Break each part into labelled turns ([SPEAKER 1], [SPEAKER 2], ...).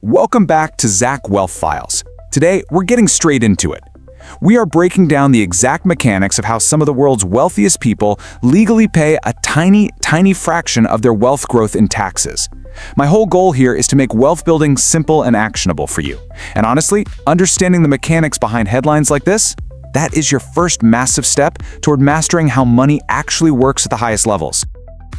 [SPEAKER 1] Welcome back to Zak Wealth Files. Today, we're getting straight into it. We are breaking down the exact mechanics of how some of the world's wealthiest people legally pay a tiny fraction of their wealth growth in taxes. My whole goal here is to make wealth building simple and actionable for you. And honestly, understanding the mechanics behind headlines like this, that is your first massive step toward mastering how money actually works at the highest levels.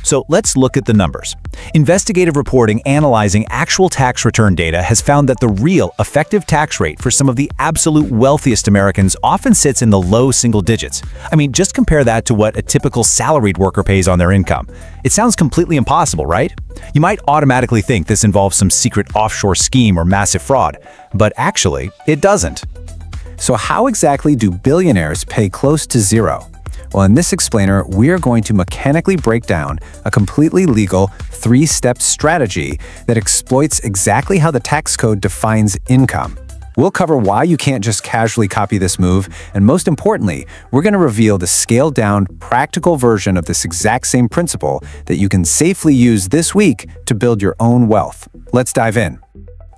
[SPEAKER 2] So let's look at the numbers. Investigative reporting analyzing actual tax return data has found that the real effective tax rate for some of the absolute wealthiest Americans often sits in the low single digits. I mean, just compare that to what a typical salaried worker pays on their income. It sounds completely impossible, right? You might automatically think this involves some secret offshore scheme or massive fraud, but actually, it doesn't.
[SPEAKER 3] So how exactly do billionaires pay close to zero? Well, in this explainer, we are going to mechanically break down a completely legal three-step strategy that exploits exactly how the tax code defines income. We'll cover why you can't just casually copy this move, and most importantly, we're going to reveal the scaled-down, practical version of this exact same principle that you can safely use this week to build your own wealth. Let's dive in.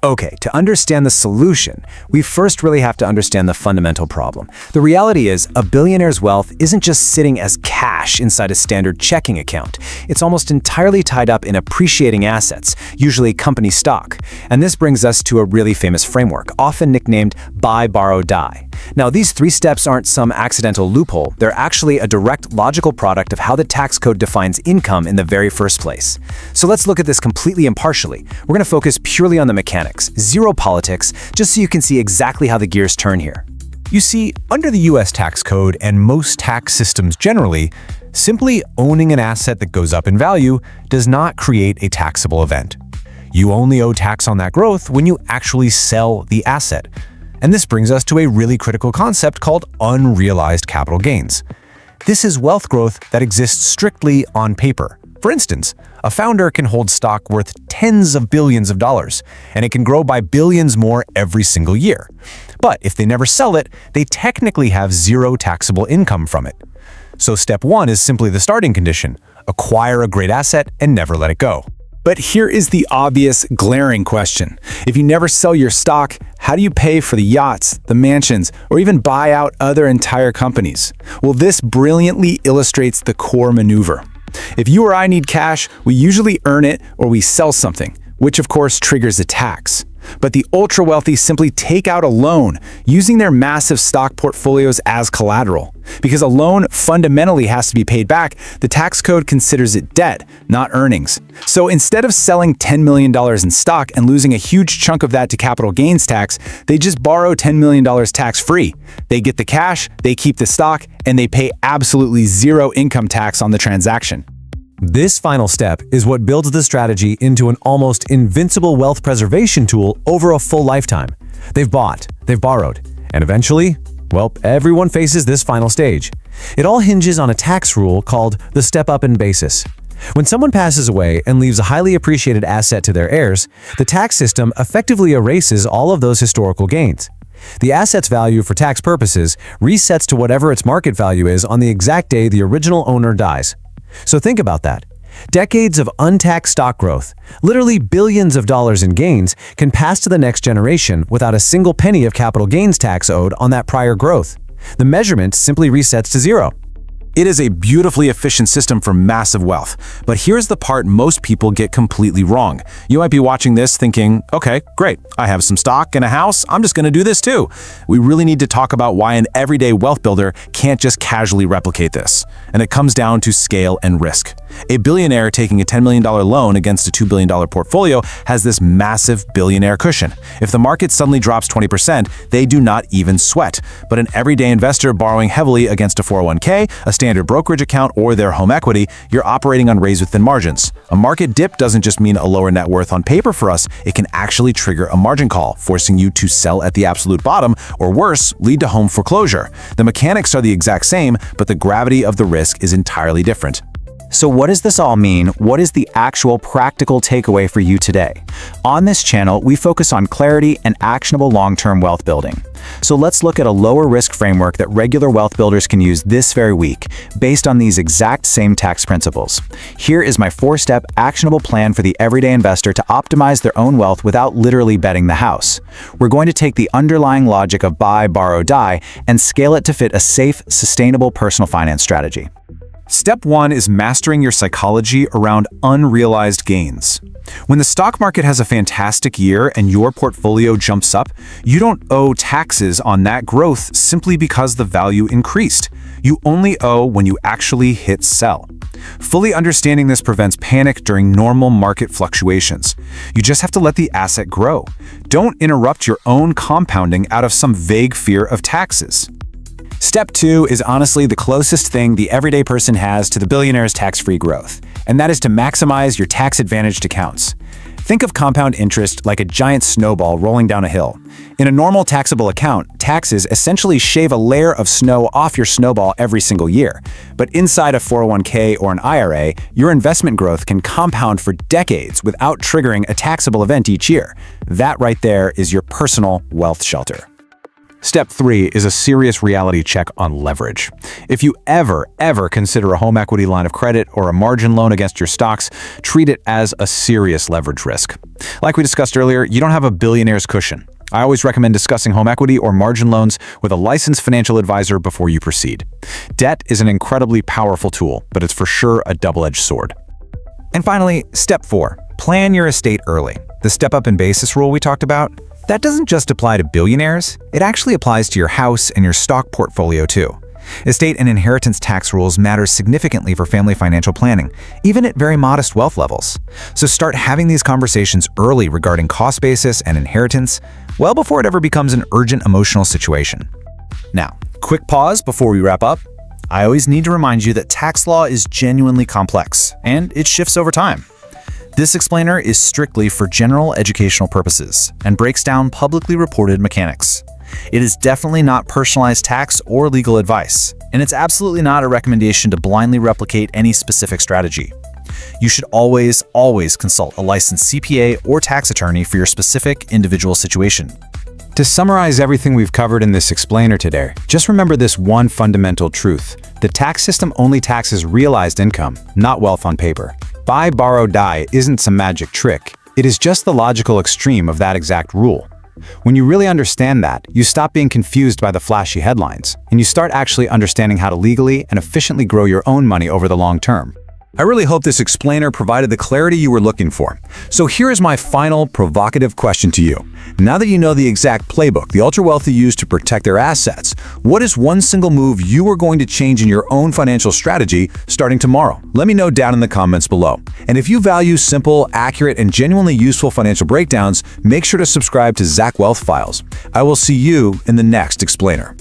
[SPEAKER 2] Okay, to understand the solution, we first really have to understand the fundamental problem. The reality is, a billionaire's wealth isn't just sitting as cash inside a standard checking account. It's almost entirely tied up in appreciating assets, usually company stock. And this brings us to a really famous framework, often nicknamed buy, borrow, die. Now, these three steps aren't some accidental loophole. They're actually a direct logical product of how the tax code defines income in the very first place. So let's look at this completely impartially. We're going to focus purely on the mechanics, zero politics, just so you can see exactly how the gears turn here.
[SPEAKER 4] You see, under the US tax code and most tax systems generally, simply owning an asset that goes up in value does not create a taxable event. You only owe tax on that growth when you actually sell the asset. And this brings us to a really critical concept called unrealized capital gains. This is wealth growth that exists strictly on paper. For instance, a founder can hold stock worth tens of billions of dollars, and it can grow by billions more every single year. But if they never sell it, they technically have zero taxable income from it. So step one is simply the starting condition: acquire a great asset and never let it go.
[SPEAKER 1] But here is the obvious, glaring question. If you never sell your stock, how do you pay for the yachts, the mansions, or even buy out other entire companies? Well, this brilliantly illustrates the core maneuver. If you or I need cash, we usually earn it or we sell something, which of course triggers a tax. But the ultra-wealthy simply take out a loan, using their massive stock portfolios as collateral. Because a loan fundamentally has to be paid back, the tax code considers it debt, not earnings. So instead of selling $10 million in stock and losing a huge chunk of that to capital gains tax, they just borrow $10 million tax-free. They get the cash, they keep the stock, and they pay absolutely zero income tax on the transaction.
[SPEAKER 4] This final step is what builds the strategy into an almost invincible wealth preservation tool over a full lifetime. They've bought, they've borrowed, and eventually, well, everyone faces this final stage. It all hinges on a tax rule called the step-up in basis. When someone passes away and leaves a highly appreciated asset to their heirs, the tax system effectively erases all of those historical gains. The asset's value for tax purposes resets to whatever its market value is on the exact day the original owner dies. So think about that. Decades of untaxed stock growth, literally billions of dollars in gains, can pass to the next generation without a single penny of capital gains tax owed on that prior growth. The measurement simply resets to zero.
[SPEAKER 1] It is a beautifully efficient system for massive wealth. But here's the part most people get completely wrong. You might be watching this thinking, okay, great, I have some stock and a house, I'm just gonna do this too. We really need to talk about why an everyday wealth builder can't just casually replicate this. And it comes down to scale and risk. A billionaire taking a $10 million loan against a $2 billion portfolio has this massive billionaire cushion. If the market suddenly drops 20%, they do not even sweat. But an everyday investor borrowing heavily against a 401k, a standard brokerage account, or their home equity, you're operating on razor-thin margins. A market dip doesn't just mean a lower net worth on paper for us, it can actually trigger a margin call, forcing you to sell at the absolute bottom, or worse, lead to home foreclosure. The mechanics are the exact same, but the gravity of the risk is entirely different.
[SPEAKER 2] So what does this all mean? What is the actual practical takeaway for you today? On this channel, we focus on clarity and actionable long-term wealth building. So let's look at a lower risk framework that regular wealth builders can use this very week, based on these exact same tax principles. Here is my 4-step actionable plan for the everyday investor to optimize their own wealth without literally betting the house. We're going to take the underlying logic of buy, borrow, die and scale it to fit a safe, sustainable personal finance strategy.
[SPEAKER 1] Step 1 is mastering your psychology around unrealized gains. When the stock market has a fantastic year and your portfolio jumps up, you don't owe taxes on that growth simply because the value increased. You only owe when you actually hit sell. Fully understanding this prevents panic during normal market fluctuations. You just have to let the asset grow. Don't interrupt your own compounding out of some vague fear of taxes.
[SPEAKER 2] Step 2 is honestly the closest thing the everyday person has to the billionaire's tax-free growth, and that is to maximize your tax-advantaged accounts. Think of compound interest like a giant snowball rolling down a hill. In a normal taxable account, taxes essentially shave a layer of snow off your snowball every single year. But inside a 401k or an IRA, your investment growth can compound for decades without triggering a taxable event each year. That right there is your personal wealth shelter.
[SPEAKER 1] Step 3 is a serious reality check on leverage. If you ever consider a home equity line of credit or a margin loan against your stocks, treat it as a serious leverage risk. Like we discussed earlier, you don't have a billionaire's cushion. I always recommend discussing home equity or margin loans with a licensed financial advisor before you proceed. Debt is an incredibly powerful tool, but it's for sure a double-edged sword.
[SPEAKER 3] And finally, step 4, plan your estate early. The step-up in basis rule we talked about, that doesn't just apply to billionaires, it actually applies to your house and your stock portfolio too. Estate and inheritance tax rules matter significantly for family financial planning, even at very modest wealth levels. So start having these conversations early regarding cost basis and inheritance, well before it ever becomes an urgent emotional situation. Now, quick pause before we wrap up. I always need to remind you that tax law is genuinely complex, and it shifts over time. This explainer is strictly for general educational purposes and breaks down publicly reported mechanics. It is definitely not personalized tax or legal advice, and it's absolutely not a recommendation to blindly replicate any specific strategy. You should always consult a licensed CPA or tax attorney for your specific individual situation. To summarize everything we've covered in this explainer today, just remember this one fundamental truth. The tax system only taxes realized income, not wealth on paper. Buy, borrow, die isn't some magic trick. It is just the logical extreme of that exact rule. When you really understand that, you stop being confused by the flashy headlines, and you start actually understanding how to legally and efficiently grow your own money over the long term.
[SPEAKER 1] I really hope this explainer provided the clarity you were looking for. So here is my final provocative question to you. Now that you know the exact playbook the ultra-wealthy use to protect their assets, what is one single move you are going to change in your own financial strategy starting tomorrow? Let me know down in the comments below. And if you value simple, accurate, and genuinely useful financial breakdowns, make sure to subscribe to Zak Wealth Files. I will see you in the next explainer.